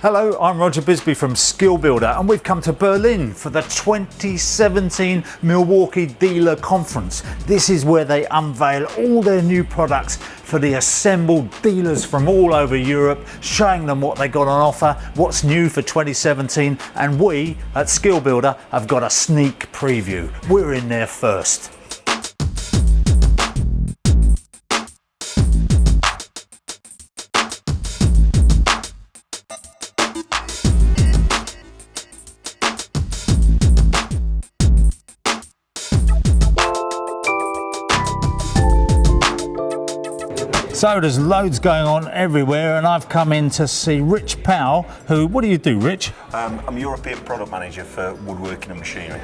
Hello, I'm Roger Bisbee from Skill Builder, and we've come to Berlin for the 2017 Milwaukee Dealer Conference. This is where they unveil all their new products for the assembled dealers from all over Europe, showing them what they got on offer, what's new for 2017, and we at Skill Builder have got a sneak preview. We're in there first. So there's loads going on everywhere, and I've come in to see Rich Powell, who, what do you do, Rich? I'm European Product Manager for Woodworking and Machinery.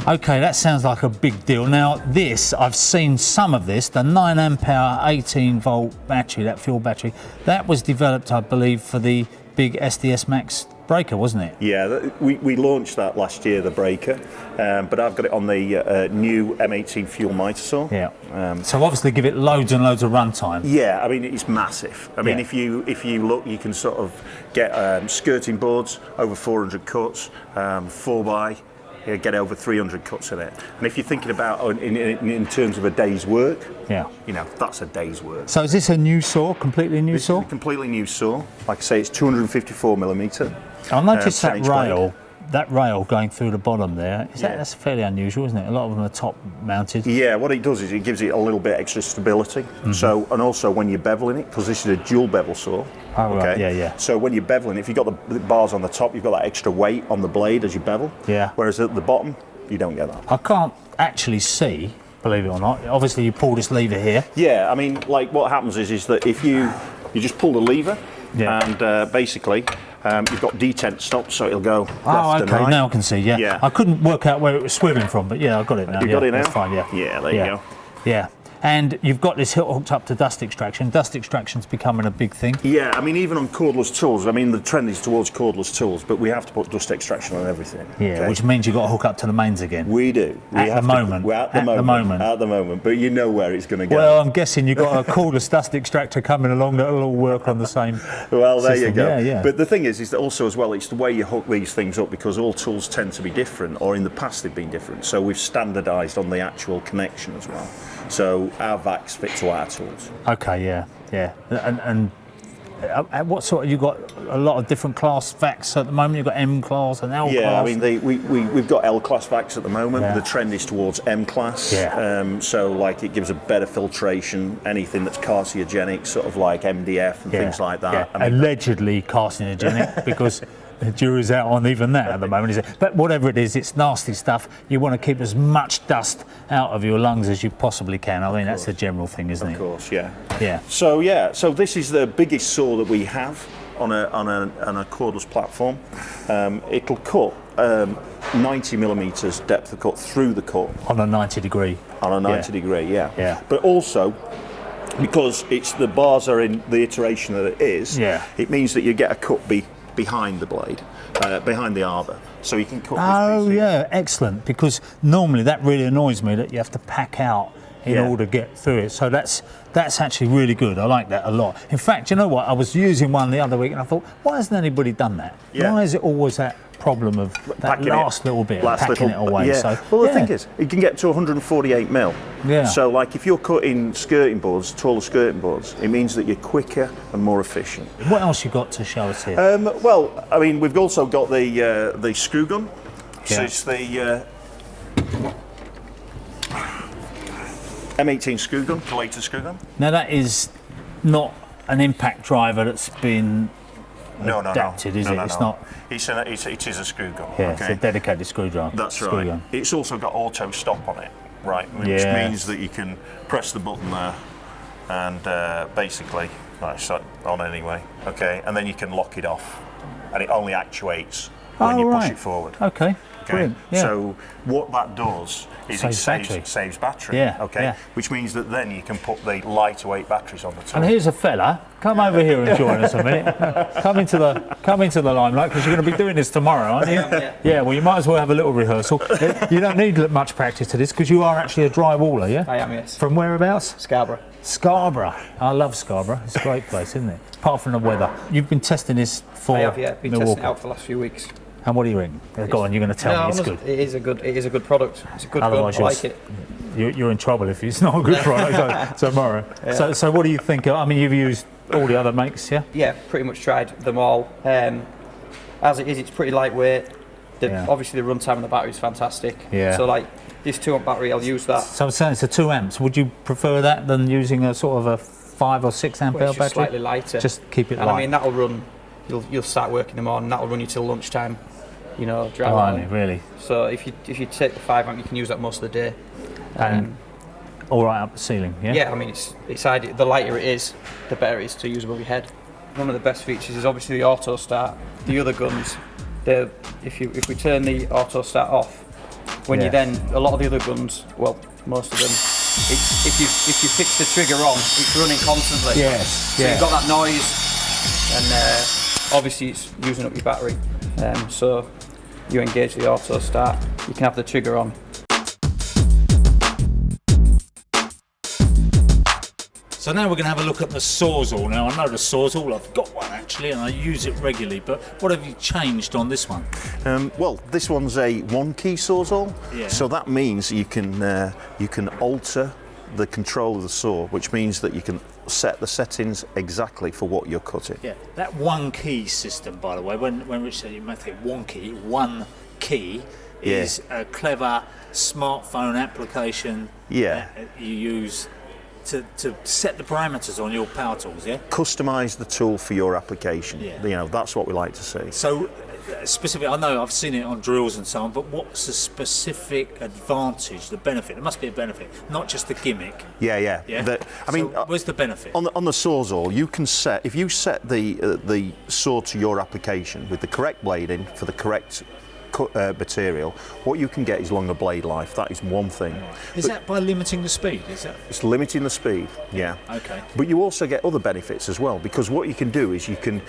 Okay, that sounds like a big deal. Now this, I've seen some of this, the 9 amp hour 18 volt battery, that fuel battery, that was developed, I believe, for the big SDS Max breaker, wasn't it? Yeah, we launched that last year, the breaker, but I've got it on the new M18 fuel mitre saw. Yeah. So obviously give it loads and loads of runtime. Yeah, I mean it's massive. I mean, Yeah. if you look, you can sort of get skirting boards over 400 cuts, 4x. You get over 300 cuts in it, and if you're thinking about in terms of a day's work, Yeah. you know, that's a day's work. So is this a new saw, completely new This saw? is a completely new saw. Like I say, it's 254mm. I noticed that 10-inch blade. rail. That rail going through the bottom there, Yeah. that's fairly unusual, isn't it? A lot of them are top mounted. Yeah, what it does is it gives it a little bit extra stability. So, and also when you're beveling it, because this is a dual bevel saw. Oh, right, yeah. So when you're beveling, if you've got the bars on the top, you've got that extra weight on the blade as you bevel. Yeah. Whereas at the bottom, you don't get that. I can't actually see, believe it or not. Obviously you pull this lever here. Yeah, I mean, like what happens is that if you just pull the lever, Yeah. and basically you've got detent stops, so it'll go left Oh, and okay, right. now I can see, yeah. Yeah. I couldn't work out where it was swimming from, but yeah, I got it now. You got it now? That's fine, yeah. Yeah, there you go. Yeah. And you've got this hooked up to dust extraction. Dust extraction's becoming a big thing. Yeah, I mean, even on cordless tools, I mean, the trend is towards cordless tools, but we have to put dust extraction on everything. Yeah, okay? which means you've got to hook up to the mains again. We do. At the moment. At the moment, but you know where it's going to go. Well, I'm guessing you've got a cordless dust extractor coming along that'll all work on the same Well, there system. you go. Yeah. But the thing is that also as well, it's the way you hook these things up, because all tools tend to be different, or in the past they've been different. So we've standardised on the actual connection as well. So our vacs fit to our tools. Okay, yeah. And what sort of, you got a lot of different class vacs at the moment? You've got M class and L class? Yeah, I mean, we've got L class vacs at the moment. Yeah. The trend is towards M class. Yeah. So like it gives a better filtration, anything that's carcinogenic, sort of like MDF and things like that. Yeah. I mean, Allegedly carcinogenic, because the jury's out on even that at the moment, is it? But whatever it is, it's nasty stuff. You want to keep as much dust out of your lungs as you possibly can. I mean, that's the general thing, isn't it? of course, yeah. Yeah. So this is the biggest saw that we have on a cordless platform. It'll cut 90mm depth of cut through the cut. On a 90 degree. On a 90 degree, yeah. Yeah. But also, because the bars are in the iteration that it is, Yeah. it means that you get a cut behind the blade, behind the arbor, so you can cut Oh this piece in. yeah, excellent. Because normally that really annoys me that you have to pack out in Yeah. order to get through it. So that's actually really good. I like that a lot. In fact, you know what? I was using one the other week and I thought, why hasn't anybody done that? Yeah. Why is it always that problem of that Packing last little bit, last packing little- it away? Yeah. So, Well, the yeah. thing is, it can get to 148mm. Yeah. So, like, if you're cutting skirting boards, taller skirting boards, it means that you're quicker and more efficient. What else you got to show us here? Well, I mean, we've also got the screw gun. So Yeah. it's the M18 screw gun, collator screw gun. Now that is not an impact driver that's been No, adapted, is it? It's not. It is a screw gun. Yeah, okay? it's a dedicated screwdriver. That's screw right. gun. It's also got auto stop on it, right? Which Yeah. means that you can press the button there, and basically, right, it's on anyway. Okay, and then you can lock it off, and it only actuates when Oh, you push right. it forward. Okay. Brilliant. Yeah. So what that does is saves battery. Yeah. Okay. Yeah. Which means that then you can put the lighter weight batteries on the top. And here's a fella. Come over here and join us a minute. Come into the limelight, because you're going to be doing this tomorrow, aren't you? Yeah. Well, you might as well have a little rehearsal. You don't need much practice to this, because you are actually a drywaller, yeah? I am, yes. From whereabouts? Scarborough. Scarborough. I love Scarborough. It's a great place, isn't it? Apart from the weather. You've been testing this for I have, yeah. Been Milwaukee. testing it out for the last few weeks. And what do you reckon? Go on, you're going to tell me it's good. It is a good product. It's a good Otherwise, gun. I like it. You're in trouble if it's not a good product tomorrow. Yeah. So what do you think? I mean, you've used all the other makes, yeah? Yeah, pretty much tried them all. As it is, it's pretty lightweight. Obviously, the runtime on the battery is fantastic. Yeah. So, like, this 2-amp battery, I'll use that. So I'm saying it's a 2 amps. Would you prefer that than using a sort of a 5 or 6 amp hour battery? Slightly lighter. Just keep it light. And I mean, that'll run. You'll start work in the morning. That'll run you till lunchtime. You know, drywall. Really? So if you take the 5 amp, you can use that most of the day. And all right up the ceiling, yeah? Yeah, I mean, it's ideal. The lighter it is, the better it is to use above your head. One of the best features is obviously the auto start. The other guns, if we turn the auto start off, when you then, a lot of the other guns, well, most of them, if you fix the trigger on, it's running constantly. Yes. So you've got that noise, and obviously it's using up your battery. So you engage the auto start, you can have the trigger on. So now we're going to have a look at the SAWZALL. Now I know the SAWZALL, I've got one actually and I use it regularly, but what have you changed on this one? Well, this one's a 1-key SAWZALL, so that means you can alter the control of the saw, which means that you can set the settings exactly for what you're cutting. Yeah, that 1-key system, by the way, when Rich said you might think 1 key is a clever smartphone application that you use to set the parameters on your power tools, yeah? Customise the tool for your application. You know, that's what we like to see. So, specifically, I know I've seen it on drills and so on, but what's the specific advantage, the benefit? There must be a benefit, not just the gimmick. Yeah. I mean, where's the benefit? On the SAWZALL, you can set, if you set the saw to your application with the correct blade in for the correct material, what you can get is longer blade life. That is one thing. Is that by limiting the speed? Is that? It's limiting the speed. Yeah. Okay. But you also get other benefits as well, because what you can do is you can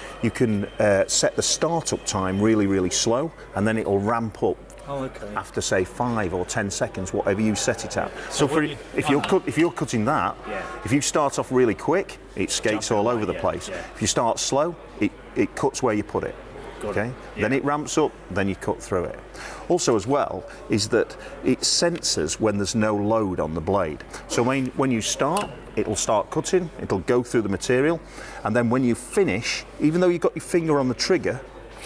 set the startup time really slow, and then it'll ramp up. After say 5 or 10 seconds, whatever you set it at. So if you're cutting that, if you start off really quick, it skates all over the place. If you start slow, it cuts where you put it. Then it ramps up, then you cut through it. Also as well is that it senses when there's no load on the blade. So when you start, it'll start cutting, it'll go through the material, and then when you finish, even though you've got your finger on the trigger,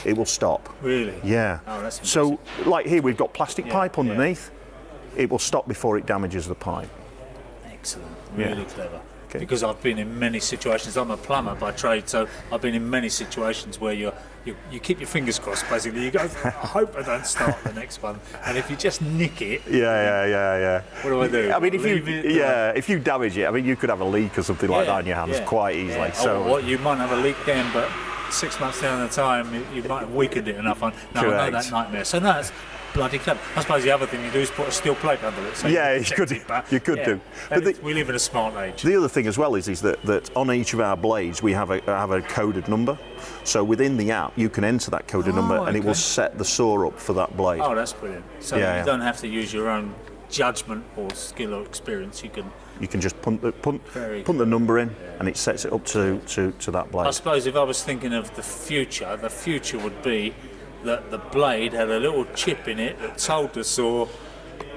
it will stop. Really? Yeah. Oh, that's so like here we've got plastic pipe underneath, it will stop before it damages the pipe. Excellent, really clever. Because I've been in many situations, I'm a plumber by trade, so I've been in many situations where you keep your fingers crossed basically, you go, I hope I don't start the next one, and if you just nick it, what do I do? I mean, if you damage it, I mean, you could have a leak or something like that in your hands quite easily. So you might have a leak then, but 6 months down the time, you might have weakened it enough. I know that nightmare. So no, it's bloody clever. I suppose the other thing you do is put a steel plate under it. So you could do. But we live in a smart age. The other thing as well is that on each of our blades we have a coded number. So within the app you can enter that coded number and it will set the saw up for that blade. Oh, that's brilliant. So you don't have to use your own judgment or skill or experience. You can just punt the number in and it sets it up to that blade. I suppose if I was thinking of the future would be that the blade had a little chip in it that told the saw,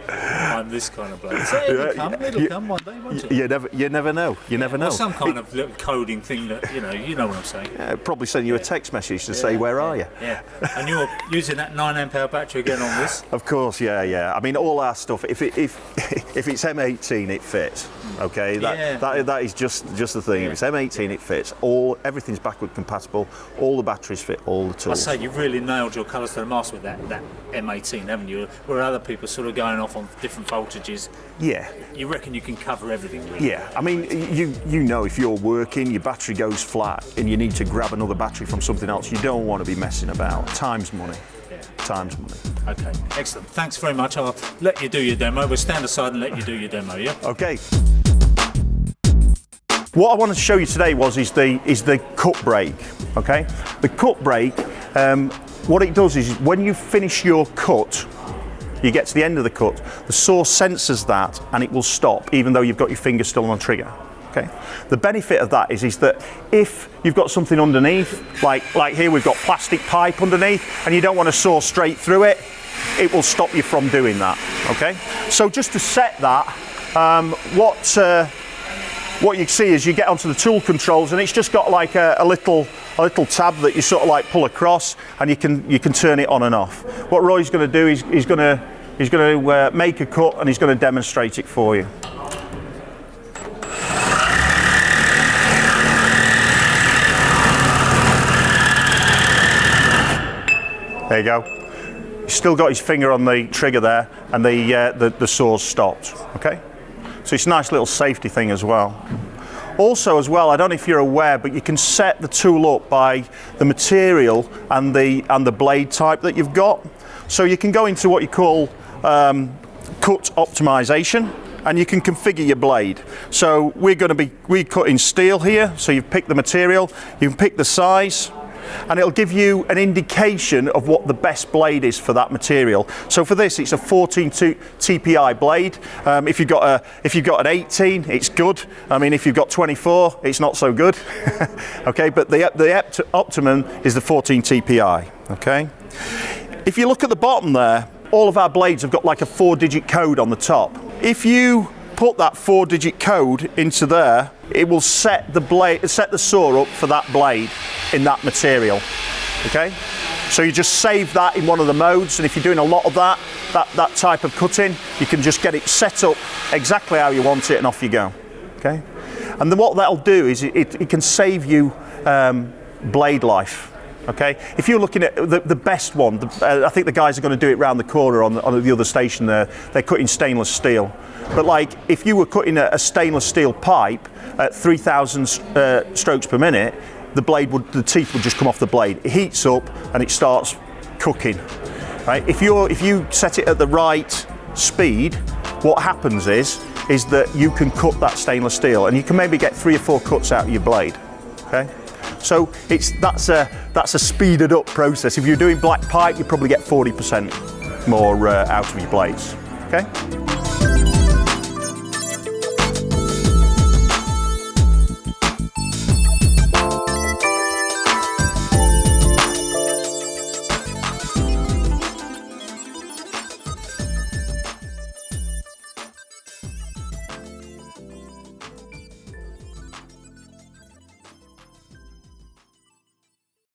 I'm this kind of blade. So it'll come one day, won't it? You never know. You never know. Or some kind of little coding thing that, you know what I'm saying. Yeah, probably send you a text message to say, where are you? Yeah. And you're using that 9 amp hour battery again on this? Of course, yeah. I mean, all our stuff, if it's M18, it fits. Okay, that is just the thing. If it's M18, it fits. Everything's backward compatible. All the batteries fit all the tools. I say you've really nailed your colours to the mast with that M18, haven't you? Where other people sort of going off on different voltages. Yeah. You reckon you can cover everything, really? Yeah. I mean, you know, if you're working, your battery goes flat, and you need to grab another battery from something else, you don't want to be messing about. Time's money. Time's money. Okay, excellent. Thanks very much. I'll let you do your demo. We'll stand aside and let you do your demo, yeah? Okay. What I wanted to show you today is the cut brake. Okay, the cut brake. What it does is when you finish your cut, you get to the end of the cut, the saw senses that and it will stop, even though you've got your finger still on the trigger. Okay. The benefit of that is that if you've got something underneath, like here we've got plastic pipe underneath, and you don't want to saw straight through it, it will stop you from doing that. Okay. So just to set that, what you see is you get onto the tool controls, and it's just got like a little tab that you sort of like pull across, and you can turn it on and off. What Roy's going to do is he's going to make a cut, and he's going to demonstrate it for you. There you go. He's still got his finger on the trigger there, and the saw's stopped. Okay. So it's a nice little safety thing as well. Also as well, I don't know if you're aware, but you can set the tool up by the material and the blade type that you've got. So you can go into what you call cut optimization, and you can configure your blade. So we're cutting steel here, so you've picked the material, you can pick the size, and it'll give you an indication of what the best blade is for that material. So for this, it's a 14 TPI blade. If you've got an 18, it's good. I mean, if you've got 24, it's not so good. Okay, but the optimum is the 14 TPI. Okay. If you look at the bottom there, all of our blades have got like a 4-digit code on the top. If you put that 4-digit code into there, it will set the saw up for that blade in that material. Okay, so you just save that in one of the modes, and if you're doing a lot of that type of cutting, you can just get it set up exactly how you want it, and off you go. Okay, and then what that'll do is it can save you blade life. Okay, if you're looking at the best one, I think the guys are going to do it round the corner on the other station there. They're cutting stainless steel. But like if you were cutting a stainless steel pipe at 3,000 strokes per minute, the teeth would just come off the blade. It heats up and it starts cooking. Right? If you set it at the right speed, what happens is that you can cut that stainless steel, and you can maybe get 3 or 4 cuts out of your blade. Okay. So that's a speeded up process. If you're doing black pipe, you probably get 40% more out of your blades. Okay.